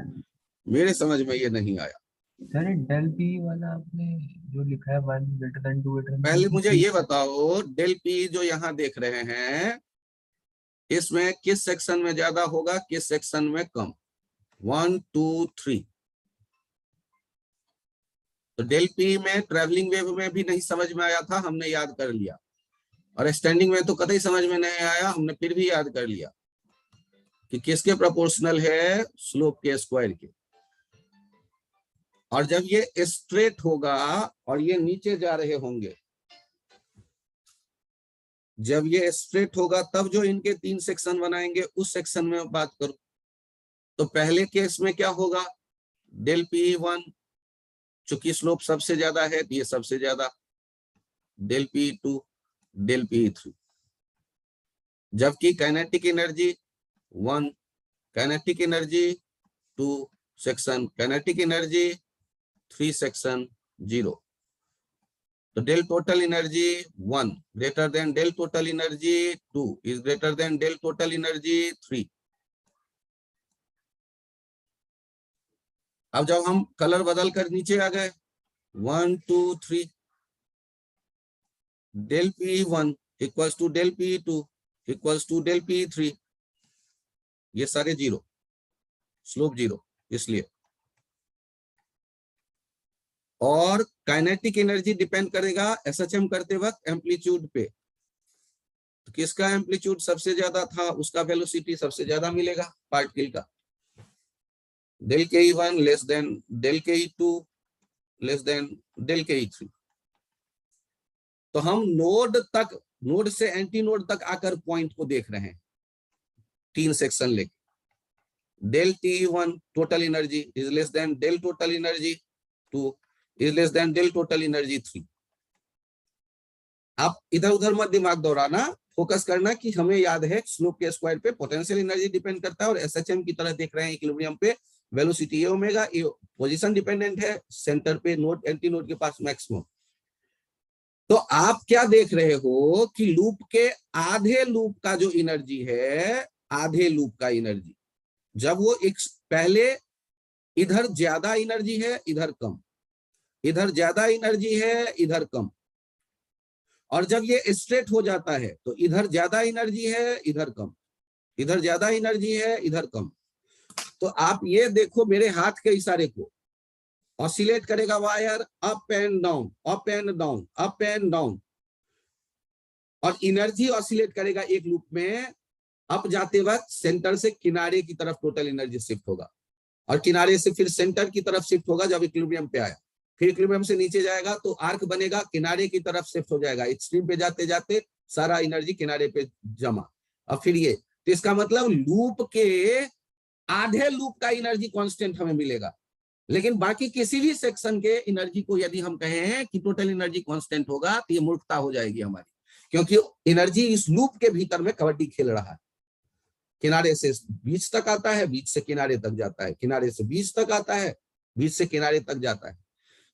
मेरे समझ में ये नहीं आया। सर डेल पी वाला आपने जो लिखा है 1 ग्रेटर देन 2 ग्रेटर देन पहले मुझे ये बताओ डेल पी जो यहाँ देख रहे हैं इसमें किस सेक्शन में ज्यादा होगा, किस सेक्शन में कम? 1 2 3। तो डेल पी में ट्रेवलिंग वेव में भी नहीं समझ में आया था, हमने याद कर लिया, और स्टैंडिंग में तो कतई समझ में नहीं आया, हमने फिर भी याद कर लिया कि किसके प्रोपोर्शनल है, स्लोप के स्क्वायर के। और जब ये स्ट्रेट होगा और ये नीचे जा रहे होंगे, जब ये स्ट्रेट होगा तब जो इनके 3 सेक्शन बनाएंगे उस सेक्शन में बात करूं तो पहले केस में क्या होगा, डेल PE1 चूंकि स्लोप सबसे ज्यादा है तो ये सबसे ज्यादा, डेल PE2 डेल PE3। जबकि kinetic energy 1, kinetic energy 2 section, kinetic energy 3 section 0। तो del total energy 1 greater than del total energy 2 is greater than del total energy 3। अब जब हम कलर बदल कर नीचे आ गए 1 2 3, del PE1 equals to del PE2 equals to del PE3, ये सारे 0, स्लोप 0 इसलिए। और काइनेटिक एनर्जी डिपेंड करेगा SHM करते वक्त एम्पलीट्यूड पे, तो किसका एम्पलीट्यूड सबसे ज्यादा था उसका वेलोसिटी सबसे ज्यादा मिलेगा पार्टिकल का। Del KE1 less than del KE2 less than del KE3। तो हम नोड तक, नोड से एंटी नोड तक आकर पॉइंट को देख रहे हैं 3 सेक्शन लेके। Del TE1 total energy is less than del total energy 2 is less than del total energy 3। आप इधर उधर मत दिमाग दौड़ाना, फोकस करना कि हमें याद है स्लोप के स्क्वायर पे पोटेंशियल एनर्जी डिपेंड करता है और SHM की तरह देख रहे हैं इक्विलिब्रियम पे वेलोसिटी ओमेगा, ये पोजीशन डिपेंडेंट है, सेंटर पे नोड एंटी नोड के पास मैक्सिमम। तो आप क्या देख रहे हो कि लूप के आधे लूप का जो एनर्जी है, आधे लूप का एनर्जी जब वो एक पहले इधर ज्यादा एनर्जी है इधर कम, इधर ज्यादा एनर्जी है इधर कम, और जब ये स्ट्रेट हो जाता है तो इधर ज्यादा एनर्जी है इधर कम, इधर ज्यादा एनर्जी है इधर कम। तो आप ये देखो मेरे हाथ के इशारे को, ऑसिलेट करेगा wire up and down up and down up and down, और एनर्जी ऑसिलेट करेगा एक लूप में। अप जाते वक्त सेंटर से किनारे की तरफ टोटल एनर्जी शिफ्ट होगा, और किनारे से फिर सेंटर की तरफ शिफ्ट होगा जब इक्विलिब्रियम पे आया, फिर इक्विलिब्रियम से नीचे जाएगा तो आर्क बनेगा, किनारे की तरफ शिफ्ट हो जाएगा, एक्सट्रीम पे जाते जाते सारा एनर्जी किनारे पे जमा। और फिर ये, तो इसका मतलब लूप के आधे लूप का एनर्जी कांस्टेंट हमें मिलेगा, लेकिन बाकी किसी भी सेक्शन के एनर्जी को यदि हम कहें कि टोटल एनर्जी कांस्टेंट होगा तो ये मूर्खता हो जाएगी हमारी, क्योंकि एनर्जी इस लूप के भीतर में कबड्डी खेल रहा है। किनारे से बीच तक आता है, बीच से किनारे तक जाता है, किनारे से बीच तक आता है, बीच से किनारे तक जाता है।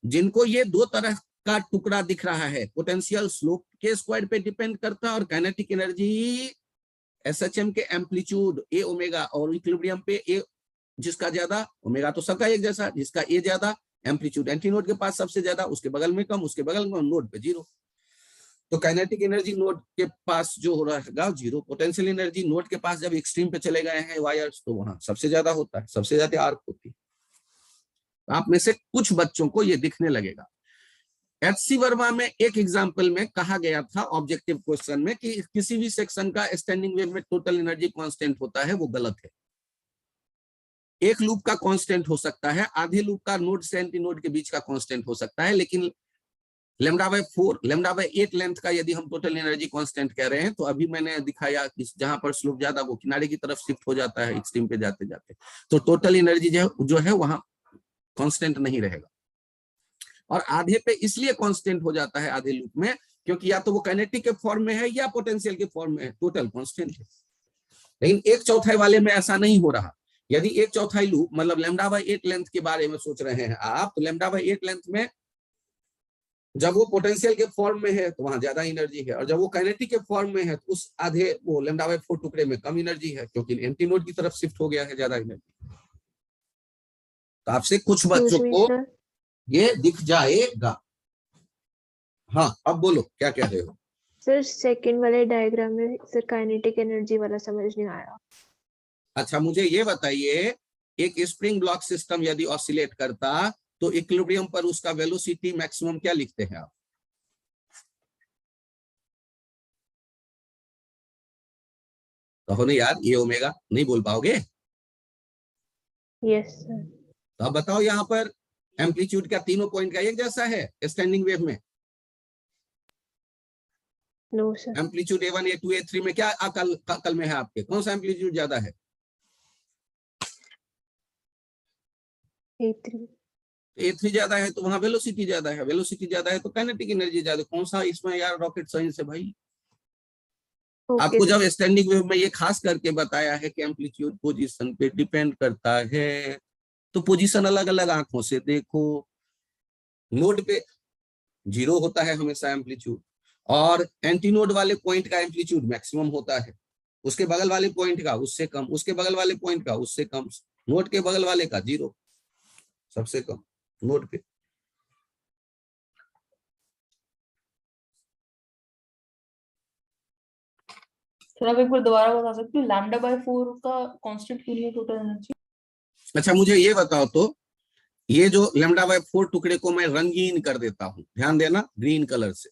जिनको ये 2 तरह का टुकड़ा दिख रहा है, पोटेंशियल स्लोप के स्क्वायर पे डिपेंड करता है और काइनेटिक एनर्जी SHM के एम्पलीट्यूड ए ओमेगा, और इक्विलिब्रियम पे ए जिसका ज्यादा, ओमेगा तो सबका एक जैसा, जिसका ए ज्यादा एम्पलीट्यूड एंटी नोड के पास सबसे ज्यादा, उसके बगल में कम, उसके बगल में नोड पे 0। तो काइनेटिक एनर्जी नोड के पास जो हो रहेगा 0, पोटेंशियल एनर्जी नोड के पास जब एक्सट्रीम पे चले गए हैं वायर्स तो वहां सबसे ज्यादा होता है, सबसे ज्यादा आर्क होती है। आप में से कुछ बच्चों को ये दिखने लगेगा। HC वर्मा में एक एग्जाम्पल में कहा गया था ऑब्जेक्टिव क्वेश्चन में कि किसी भी सेक्शन का स्टैंडिंग वेव में टोटल एनर्जी कांस्टेंट होता है, वो गलत है। एक लूप का कांस्टेंट हो सकता है, आधे लूप का नोड से एंटी नोड के बीच का कांस्टेंट हो सकता है, लेकिन λ/4 λ/8 लेंथ का यदि हम टोटल एनर्जी कांस्टेंट कह रहे हैं, तो अभी मैंने दिखाया कि जहां पर स्लोप ज्यादा वो किनारे की तरफ शिफ्ट हो जाता है एक्सट्रीम पे जाते जाते, तो टोटल एनर्जी जो है वहां कांस्टेंट नहीं रहेगा। और आधे पे इसलिए कांस्टेंट हो जाता है आधे लूप में, क्योंकि या तो वो काइनेटिक के फॉर्म में है या पोटेंशियल के फॉर्म में है, टोटल कांस्टेंट है। लेकिन 1/4 वाले में ऐसा नहीं हो रहा। यदि 1/4 लूप मतलब λ/8 लेंथ के बारे में सोच रहे हैं आप, तो λ/8 लेंथ में जब वो पोटेंशियल के फॉर्म में है तो वहां ज्यादा एनर्जी है, और जब वो काइनेटिक के फॉर्म में है तो उस आधे वो λ/4 टुकड़े में कम एनर्जी है, क्योंकि एंटी नोड की तरफ शिफ्ट हो गया है ज्यादा एनर्जी। तो आपसे कुछ बच्चों को सर ये दिख जाएगा। हाँ, अब बोलो क्या कह रहे हो। सर सेकंड वाले डायग्राम में सर काइनेटिक एनर्जी वाला समझ नहीं आया। अच्छा, मुझे ये बताइए, एक स्प्रिंग ब्लॉक सिस्टम यदि ऑसिलेट करता तो इक्विलिब्रियम पर उसका वेलोसिटी मैक्सिमम क्या लिखते हैं आप? कहो नहीं यार, ये ओमेगा नहीं बोल पाओगे? Yes sir. तो अब बताओ, यहाँ पर एम्पलीट्यूड का तीनों पॉइंट का एक जैसा है स्टैंडिंग वेव में? No sir. Amplitude A1 A2 A3 में क्या अकल में है आपके, कौन सा एम्पलीट्यूड ज्यादा है? A3। A3 ज्यादा है तो वहां वेलोसिटी ज्यादा है, वेलोसिटी ज्यादा है तो काइनेटिक एनर्जी ज्यादा। कौन सा इसमें यार रॉकेट साइंस है भाई? ओके आपको सर। जब स्टैंडिंग वेव में ये खास करके बताया है कि एम्पलीट्यूड पोजीशन पे डिपेंड करता है, तो पोजीशन अलग अलग आंखों से देखो। नोड पे 0 होता है हमेशा एम्पलीट्यूड, और एंटी नोड वाले पॉइंट का एम्पलीट्यूड मैक्सिमम होता है, उसके बगल वाले पॉइंट का उससे कम, उसके बगल वाले पॉइंट का उससे कम, नोड के बगल वाले का 0 सबसे कम नोड पे। सर आप एक बार दोबारा बता सकते हो λ/4 का कांस्टेंट क्यों नहीं है टोटल एनर्जी? अच्छा, मुझे ये बताओ तो, ये जो λ/4 टुकड़े को मैं रंगीन कर देता हूं, ध्यान देना, ग्रीन कलर से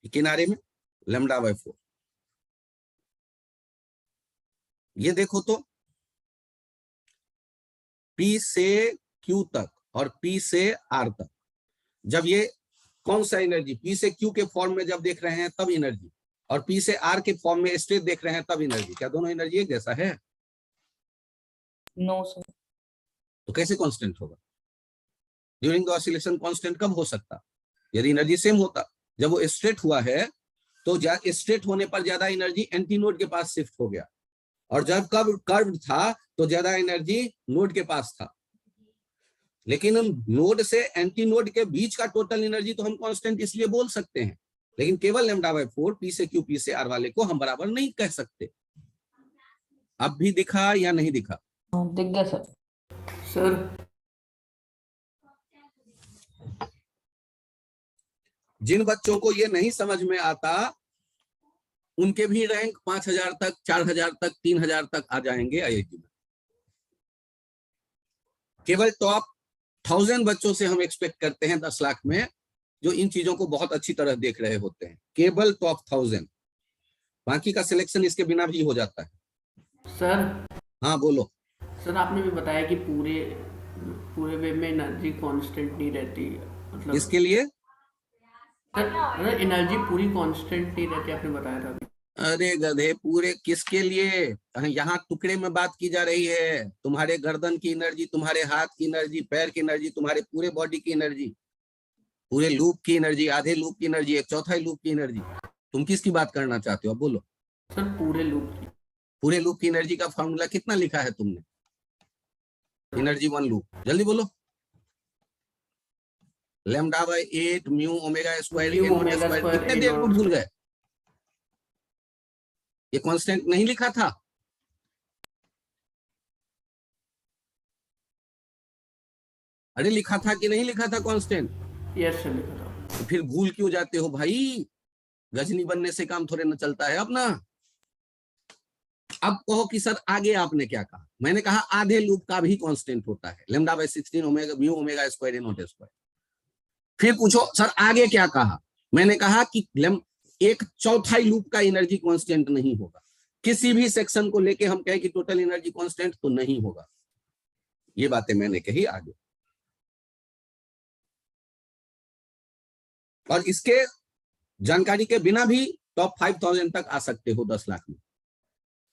किनारे में λ/4, ये देखो तो P से Q तक और P से R तक, जब ये कौन सा एनर्जी P से Q के फॉर्म में जब देख रहे हैं तब एनर्जी, और P से R के फॉर्म में स्ट्रेट देख रहे हैं तब एनर्जी, क्या दोनों एनर्जी एक जैसा है? No sir. तो कैसे कांस्टेंट होगा? ड्यूरिंग द ऑसिलेशन कांस्टेंट कब हो सकता? यदि एनर्जी सेम होता। जब वो स्ट्रेट हुआ है तो स्ट्रेट होने पर ज्यादा एनर्जी एंटी नोड के पास शिफ्ट हो गया, और जब कर्व था तो ज्यादा एनर्जी नोड के पास था। लेकिन हम नोड से एंटी नोड के बीच का टोटल एनर्जी तो हम कांस्टेंट इसलिए बोल सकते हैं, लेकिन केवल λ/4 P से Q P से R वाले को हम बराबर नहीं कह सकते। अब भी दिखा या नहीं दिखा? दिख गया सर। सर जिन बच्चों को ये नहीं समझ में आता उनके भी रैंक 5000 तक, 4000 तक, 3000 तक आ जाएंगे IIT में। केवल टॉप 1000 बच्चों से हम एक्सपेक्ट करते हैं 10 लाख में, जो इन चीजों को बहुत अच्छी तरह देख रहे होते हैं, केवल टॉप 1000। बाकी का सिलेक्शन इसके बिना भी हो जाता है। सर हाँ बोलो। सर आपने भी बताया कि पूरे वेव में एनर्जी कांस्टेंट नहीं रहती, मतलब इसके लिए सर एनर्जी पूरी कांस्टेंट नहीं रहती, आपने बताया था अभी। अरे गधे, पूरे किसके लिए? यहाँ टुकड़े में बात की जा रही है। तुम्हारे गर्दन की एनर्जी, तुम्हारे हाथ की एनर्जी, पैर की एनर्जी, तुम्हारे पूरे बॉडी की एनर्जी, पूरे लूप की एनर्जी, आधे लूप की एनर्जी, 1/4 लूप की एनर्जी। तुम किसकी बात करना चाहते हो? बोलो। सर पूरे लूप की। पूरे लूप की एनर्जी का फॉर्मूला कितना लिखा है तुमने? एनर्जी 1 लूप, जल्दी बोलो। λ/8 mu omega square mu n omega square. Square कितने n देर को नॉट। भूल गए? ये कांस्टेंट नहीं लिखा था? अरे लिखा था कि नहीं लिखा था कांस्टेंट? यस सर लिखा था। तो फिर भूल क्यों जाते हो भाई? गजनी बनने से काम थोड़े न चलता है अपना। अब कहो कि सर आगे आपने क्या कहा? मैंने कहा आधे लूप का भी कांस्टेंट होता है, λ/16 omega mu omega square n naught square. फिर पूछो सर आगे क्या कहा? मैंने कहा कि 1/4 लूप का एनर्जी कांस्टेंट नहीं होगा। किसी भी सेक्शन को लेके हम कहें कि टोटल एनर्जी कांस्टेंट, तो नहीं होगा। ये बातें मैंने कही आगे। और इसके जानकारी के बिना भी टॉप 5000 तक आ सकते हो 10 लाख में,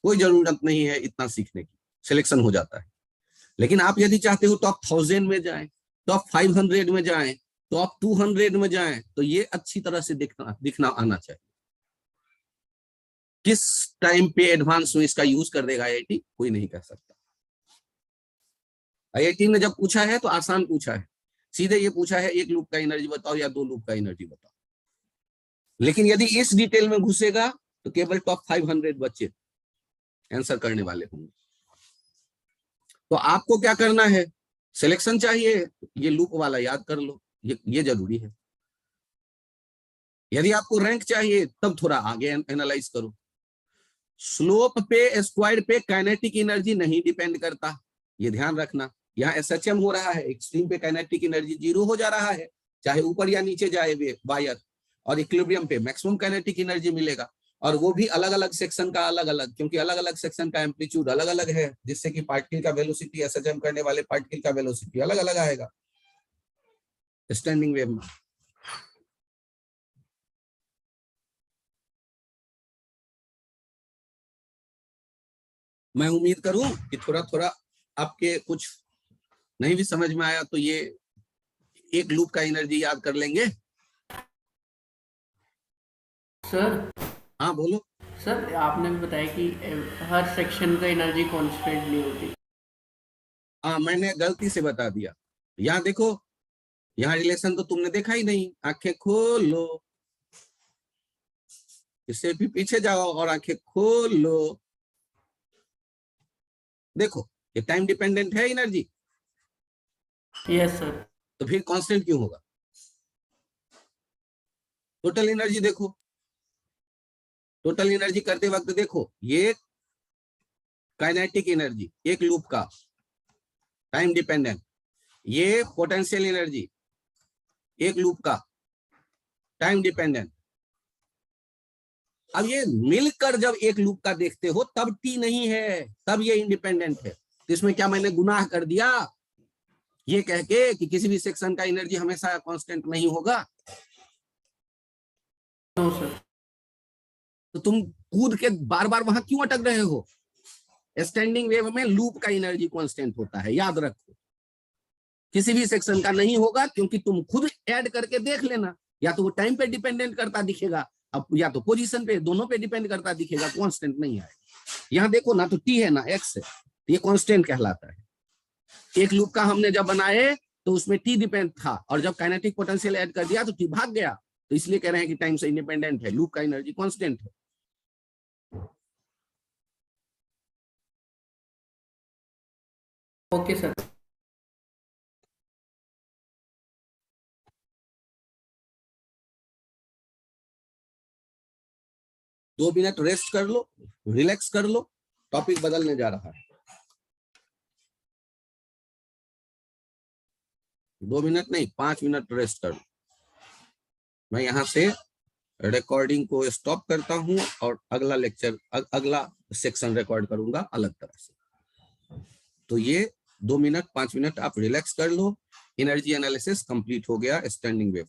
कोई जरूरत नहीं है इतना सीखने की, सिलेक्शन हो जाता है। लेकिन आप यदि चाहते हो टॉप 1000 में जाएं, टॉप 500 में जाएं, टॉप 200 में जाएं, तो ये अच्छी तरह से दिखना आना चाहिए। किस टाइम पे एडवांस में इसका यूज कर देगा आईआईटी, कोई नहीं कह सकता। आईआईटी ने जब पूछा है तो आसान पूछा है, सीधे ये पूछा है 1 लूप का एनर्जी बताओ या 2 लूप का एनर्जी बताओ। लेकिन यदि इस डिटेल में घुसेगा तो केवल टॉप 500 बच्चे आंसर करने वाले होंगे। तो आपको क्या करना है, सिलेक्शन चाहिए, ये लूप वाला याद कर लो, ये जरूरी है। यदि आपको रैंक चाहिए तब थोड़ा आगे एनालाइज करो। स्लोप पे, स्क्वायर पे काइनेटिक एनर्जी नहीं डिपेंड करता, ये ध्यान रखना। यहाँ एसएचएम हो रहा है, एक्सट्रीम पे काइनेटिक एनर्जी 0 हो जा रहा है, चाहे ऊपर या नीचे जाए वायर, और इक्विलिब्रियम पे मैक्सिमम काइनेटिक एनर्जी मिलेगा। और वो भी अलग अलग सेक्शन का अलग अलग, क्योंकि अलग अलग सेक्शन का एम्पलीट्यूड अलग अलग है, जिससे कि पार्टिकल का वेलोसिटी, एसएचएम करने वाले पार्टिकल का वेलोसिटी अलग अलग आएगा स्टैंडिंग वेव में। मैं उम्मीद करूं कि थोड़ा थोड़ा आपके कुछ नहीं भी समझ में आया तो ये 1 लूप का एनर्जी याद कर लेंगे। सर हाँ बोलो। सर आपने भी बताया कि हर सेक्शन का एनर्जी कांस्टेंट नहीं होती। हाँ मैंने गलती से बता दिया। यहाँ देखो, यहाँ रिलेशन तो तुमने देखा ही नहीं। आंखें खोलो, इससे भी पीछे जाओ और आंखें खोलो, देखो ये टाइम डिपेंडेंट है एनर्जी, यस सर। तो फिर कांस्टेंट क्यों होगा? टोटल एनर्जी देखो, टोटल एनर्जी करते वक्त देखो, ये काइनेटिक एनर्जी 1 लूप का टाइम डिपेंडेंट, ये पोटेंशियल एनर्जी 1 लूप का टाइम डिपेंडेंट। अब ये मिलकर जब 1 लूप का देखते हो तब टी नहीं है, तब ये इंडिपेंडेंट है। तो इसमें क्या मैंने गुनाह कर दिया ये कह के कि किसी भी सेक्शन का एनर्जी हमेशा कांस्टेंट नहीं होगा? No sir. तो तुम कूद के बार बार वहां क्यों अटक रहे हो? स्टैंडिंग वेव में लूप का एनर्जी कांस्टेंट होता है, याद रखो। किसी भी सेक्शन का नहीं होगा, क्योंकि तुम खुद ऐड करके देख लेना, या तो वो टाइम पे डिपेंडेंट करता दिखेगा, अब या तो पोजीशन पे, दोनों पे डिपेंड करता दिखेगा, कांस्टेंट नहीं आएगा। यहाँ देखो ना, तो टी है ना एक्स है, ये कांस्टेंट कहलाता है। 1 लूप का हमने जब बनाए तो उसमें टी डिपेंड था, और जब काइनेटिक पोटेंशियल ऐड कर दिया तो टी भाग गया। तो इसलिए कह रहे हैं कि टाइम से इंडिपेंडेंट है, लूप का एनर्जी कांस्टेंट है। Okay sir. दो मिनट रेस्ट कर लो, रिलैक्स कर लो, टॉपिक बदलने जा रहा है। 2 मिनट नहीं, 5 मिनट रेस्ट कर लो। मैं यहाँ से रिकॉर्डिंग को स्टॉप करता हूँ और अगला लेक्चर, अगला सेक्शन रिकॉर्ड करूंगा अलग तरह से। तो ये 2 मिनट 5 मिनट आप रिलैक्स कर लो। एनर्जी एनालिसिस कंप्लीट हो गया स्टैंडिंग वेव।